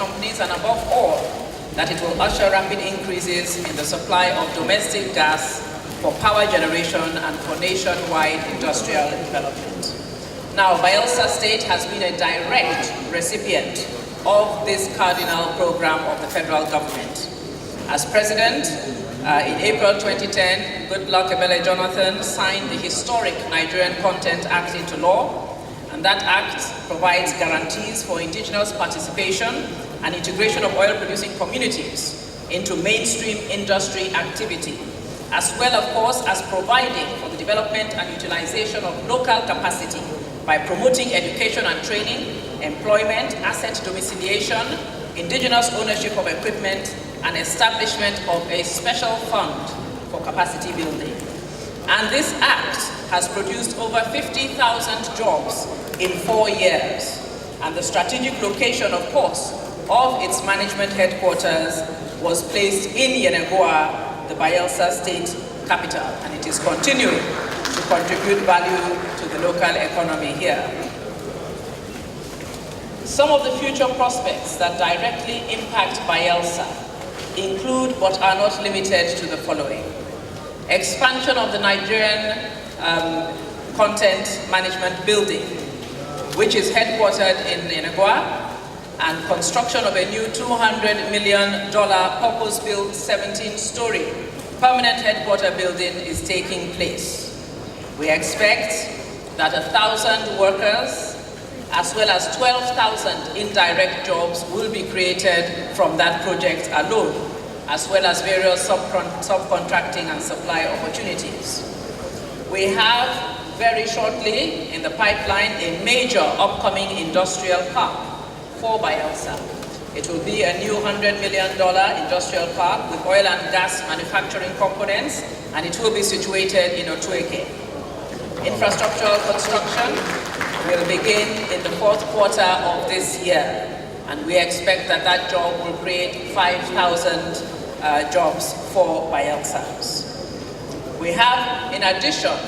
companies, and above all, that it will usher rapid increases in the supply of domestic gas for power generation and for nationwide industrial development. Now, Bayelsa State has been a direct recipient of this cardinal program of the federal government. As president, in April 2010, Goodluck Ebele Jonathan signed the historic Nigerian Content Act into law, and that act provides guarantees for indigenous participation and integration of oil-producing communities into mainstream industry activity, as well, of course, as providing for the development and utilization of local capacity by promoting education and training, employment, asset domiciliation, indigenous ownership of equipment, and establishment of a special fund for capacity building. And this act has produced over 50,000 jobs in 4 years. And the strategic location, of course, of its management headquarters was placed in Yenagoa, the Bayelsa State capital, and it is continuing to contribute value to the local economy here. Some of the future prospects that directly impact Bayelsa include but are not limited to the following. Expansion of the Nigerian Content Management Building, which is headquartered in Yenagoa, and construction of a new $200 million purpose-built 17-story permanent headquarter building is taking place. We expect that 1,000 workers as well as 12,000 indirect jobs will be created from that project alone, as well as various subcontracting and supply opportunities. We have very shortly in the pipeline a major upcoming industrial park for Bayelsa. It will be a new $100 million industrial park with oil and gas manufacturing components, and it will be situated in Otueke. Infrastructural construction will begin in the 4th quarter of this year, and we expect that that job will create 5,000 jobs for Bayelsans. We have, in addition,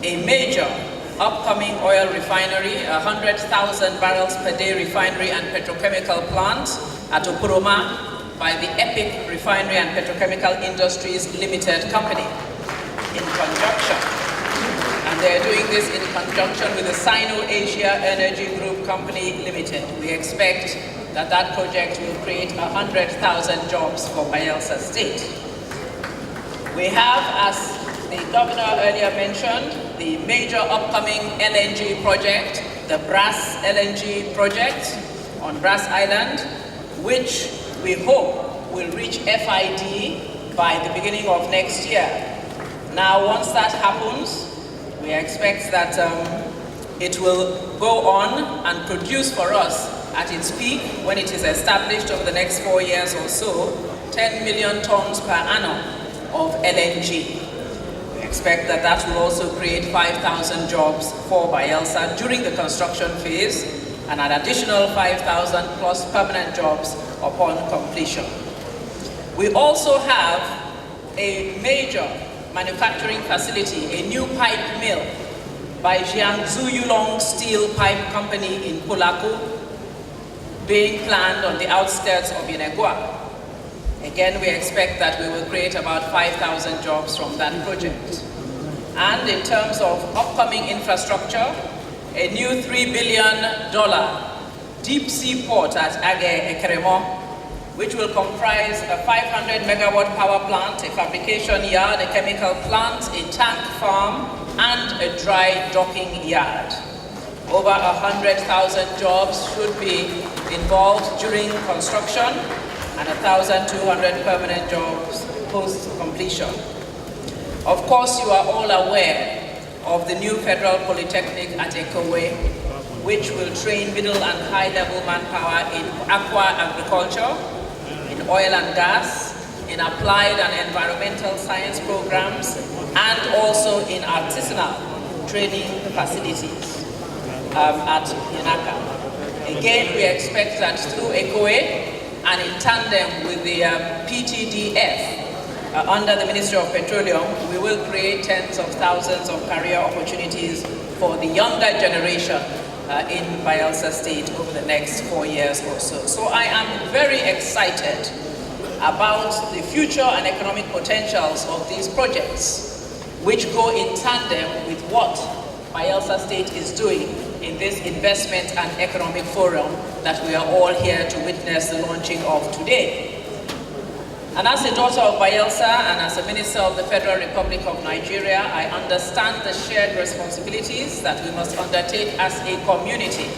a major upcoming oil refinery, a 100,000 barrels per day refinery and petrochemical plant at Okuroma by the Epic Refinery and Petrochemical Industries Limited Company in conjunction. And they're doing this in conjunction with the Sino-Asia Energy Group Company Limited. We expect that that project will create 100,000 jobs for Bayelsa State. We have, as the governor earlier mentioned, the major upcoming LNG project, the Brass LNG project on Brass Island, which we hope will reach FID by the beginning of next year. Now, once that happens, we expect that it will go on and produce for us at its peak, when it is established over the next 4 years or so, 10 million tons per annum of LNG. We expect that that will also create 5,000 jobs for Bayelsa during the construction phase, and an additional 5,000 plus permanent jobs upon completion. We also have a major manufacturing facility, a new pipe mill by Jiangsu Yulong Steel Pipe Company in Polaku, being planned on the outskirts of Yenagoa. Again, we expect that we will create about 5,000 jobs from that project. And in terms of upcoming infrastructure, a new $3 billion deep sea port at Age Ekeremo, which will comprise a 500 megawatt power plant, a fabrication yard, a chemical plant, a tank farm, and a dry docking yard. Over 100,000 jobs should be involved during construction, and 1,200 permanent jobs post-completion. Of course, you are all aware of the new Federal Polytechnic at Ekowe, which will train middle and high-level manpower in aqua agriculture, in oil and gas, in applied and environmental science programs, and also in artisanal training facilities at Yanaka. Again, we expect that through Ekowe and in tandem with the PTDF, under the Ministry of Petroleum, we will create tens of thousands of career opportunities for the younger generation in Bayelsa State over the next 4 years or so. So I am very excited about the future and economic potentials of these projects, which go in tandem with what Bayelsa State is doing in this investment and economic forum that we are all here to witness the launching of today. And as a daughter of Bayelsa and as a minister of the Federal Republic of Nigeria, I understand the shared responsibilities that we must undertake as a community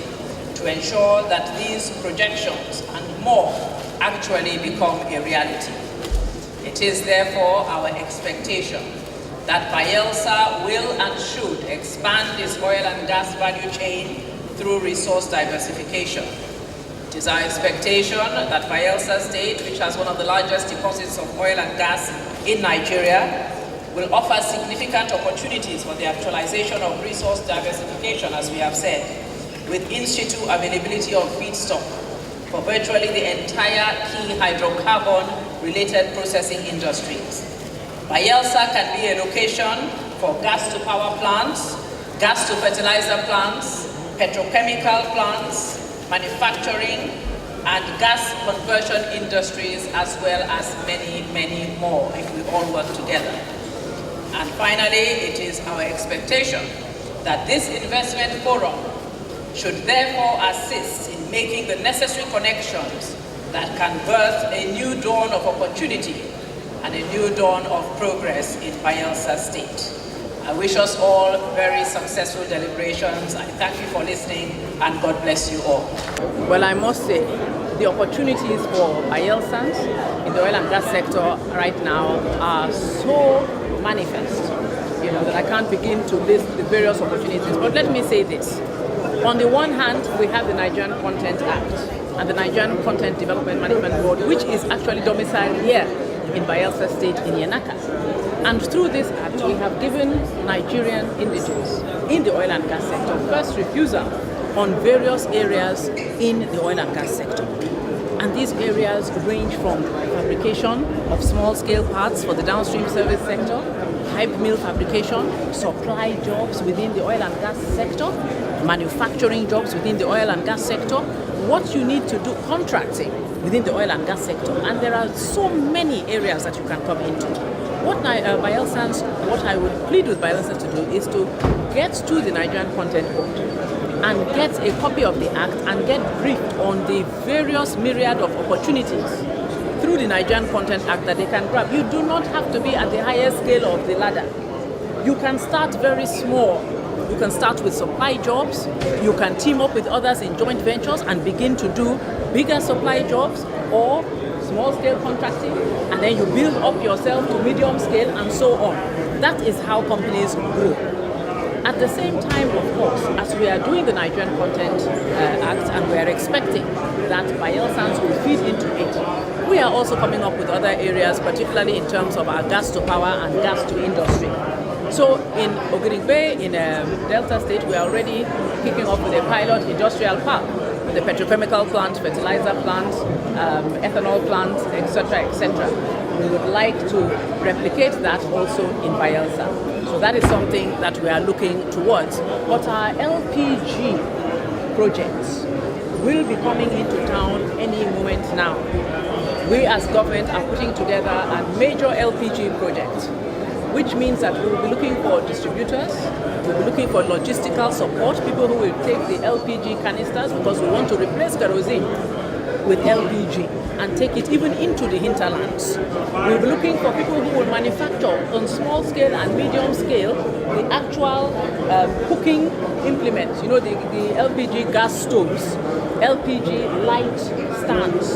to ensure that these projections and more actually become a reality. It is therefore our expectation that Bayelsa will and should expand its oil and gas value chain through resource diversification. It is our expectation that Bayelsa State, which has one of the largest deposits of oil and gas in Nigeria, will offer significant opportunities for the actualization of resource diversification, as we have said, with in-situ availability of feedstock for virtually the entire key hydrocarbon-related processing industries. Bayelsa can be a location for gas-to-power plants, gas-to-fertilizer plants, petrochemical plants, manufacturing, and gas conversion industries, as well as many, many more, if we all work together. And finally, it is our expectation that this investment forum should therefore assist in making the necessary connections that can birth a new dawn of opportunity and a new dawn of progress in Bayelsa State. I wish us all very successful deliberations. I thank you for listening, and God bless you all. Well, I must say, the opportunities for Bayelsans in the oil and gas sector right now are so manifest, that I can't begin to list the various opportunities. But let me say this. On the one hand, we have the Nigerian Content Act and the Nigerian Content Development Management Board, which is actually domiciled here in Bayelsa State in Yanaka. And through this act, we have given Nigerian indigenous in the oil and gas sector first refusal on various areas in the oil and gas sector. And these areas range from fabrication of small-scale parts for the downstream service sector, pipe mill fabrication, supply jobs within the oil and gas sector, manufacturing jobs within the oil and gas sector, what you need to do, contracting within the oil and gas sector. And there are so many areas that you can come into. What I would plead with Bayelsans to do is to get to the Nigerian Content Board and get a copy of the Act and get briefed on the various myriad of opportunities through the Nigerian Content Act that they can grab. You do not have to be at the highest scale of the ladder. You can start very small. You can start with supply jobs. You can team up with others in joint ventures and begin to do bigger supply jobs or small-scale contracting, and then you build up yourself to medium scale and so on. That is how companies grow. At the same time, of course, as we are doing the Nigerian Content Act and we are expecting that Bayelsans will feed into it, we are also coming up with other areas, particularly in terms of our gas to power and gas to industry. So in Ogirigbe, in Delta State, we are already kicking off with a pilot industrial park, the petrochemical plant, fertilizer plant, ethanol plant, etc., etc. We would like to replicate that also in Bayelsa. So that is something that we are looking towards. But our LPG projects will be coming into town any moment now. We as government are putting together a major LPG project, which means that we will be looking for distributors, we will be looking for logistical support, people who will take the LPG canisters, because we want to replace kerosene with LPG and take it even into the hinterlands. We will be looking for people who will manufacture on small scale and medium scale the actual cooking implements, the LPG gas stoves, LPG light stands,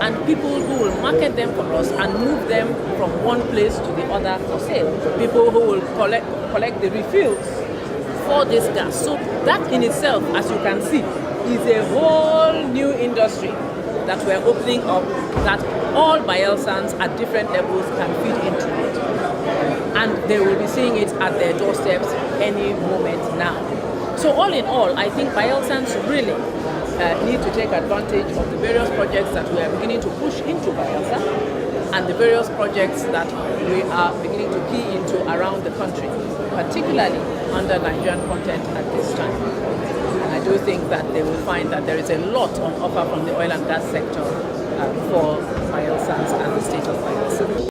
and people who will market them for us and move them from one place to the other for sale. People who will collect the refills for this gas. So that in itself, as you can see, is a whole new industry that we're opening up, that all Bayelsans at different levels can feed into it. And they will be seeing it at their doorsteps any moment now. So all in all, I think Bayelsans really need to take advantage of the various projects that we are beginning to push into Bayelsa and the various projects that we are beginning to key into around the country, particularly under Nigerian content at this time. And I do think that they will find that there is a lot on offer from the oil and gas sector for Bayelsa and the state of Bayelsa.